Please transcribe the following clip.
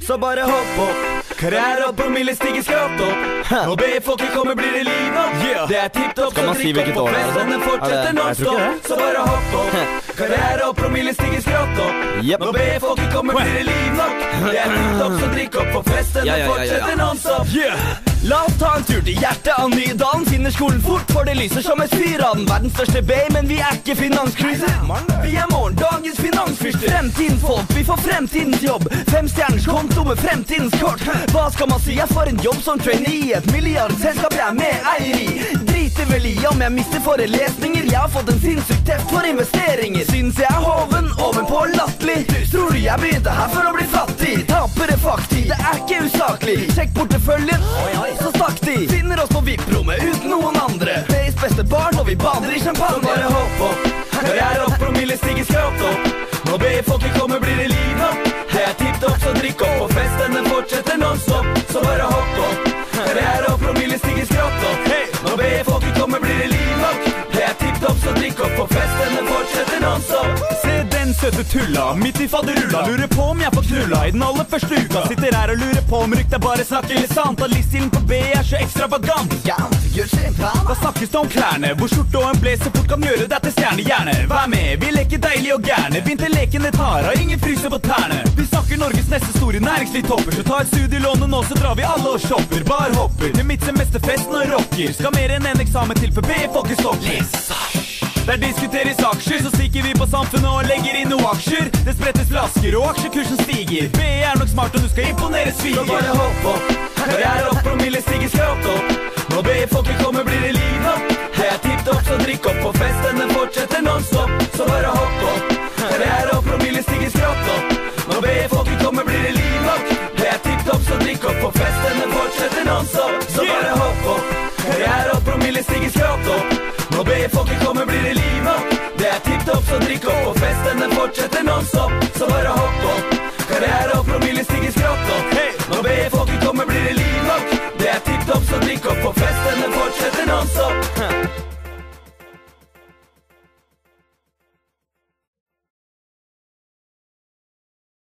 Så bare hopp opp, karriere og promille stiger skrått opp. Når B-folket kommer blir det liv nok. Det er tipptopp, så drikk opp på festen fortsetter non-stop. Så bare hopp opp, karriere og promille stiger skrått opp. Når B-folket kommer blir det liv nok. Det er tipptopp, så drikk opp på festen fortsetter non-stop. La oss ta en tur til hjertet av Nydalen. Finner skolen fort, for det lyser som et fyr av den. Verdens største B, men vi er ikke finanskriser. Vi er morgendagens finansfyrster. Fremtidens folk, vi får fremtidens jobb. 5 stjerners konto med fremtidens kort. Hva skal man si, jeg får en jobb som trainee. Et milliardselskap jeg er med eier i. Driter vel i om jeg mister forelesninger. Jeg har fått en sinnssykt teft for investeringer. Syns jeg er hoven, ovenpå latterlig. Tror du jeg begynte her for å bli fattig? Tapere fakti, det er ikke usaklig. Sjekk porteføljen, så stakk de. Finner oss på VIP-rommet uten noen andre. Deres beste barn og vi bader i champagne. Så bare hopp opp, karriere opp, promille stiger skrått opp. Når B-folket kommer blir det liv nok. Det er tipptopp, så drikk opp på festen fortsetter non-stop. Så bare hopp opp, karriere opp, promille stiger skrått opp. Når B-folket kommer blir det liv nok. Det er tipptopp, så drikk opp på festen fortsetter non-stop. Se den søte tulla, midt i fadderulla. Lurer på om jeg får knulla i den aller første uka. Sitter her og lurer på om rykta bare snakker eller sant. At livsstilen på B er så ekstravagant. Da snakkes det om klærne, hvor skjorte og en blazer fort kan gjøre deg til stjernehjerne. Vær med, vi leker deilig og gærne. Vinterlekene tar av, ingen fryser på tærne. Vi snakker Norges neste store næringslivstopper. Så ta et studielån og nå så drar vi alle og shopper. Bare hopper til mitt semesterfesten og rocker. Skal mer enn en eksamen til for B-folket stopper. Der diskuteres aksjer, så stikker vi på samfunnet og legger inn noen aksjer. Det sprettes flasker og aksjekursen stiger. B er nok smart og du skal imponere sviger. Så bare hopp opp, karriere opp, promille stiger skrått opp. Når B-folket kommer blir det liv nok. Det er tipptopp, så drikk opp på festen fortsetter non-stop. Så bare hopp opp, karriere opp, promille stiger skrått opp. Når B-folket kommer blir det liv nok. Det er tipptopp, så drikk opp på festen fortsetter non-stop. Så bare hopp opp, karriere opp, promille stiger skrått opp. Når B-folket kommer blir det liv nok. Det er tipptopp, så drikk opp på festen fortsetter non-stop. Så bare hopp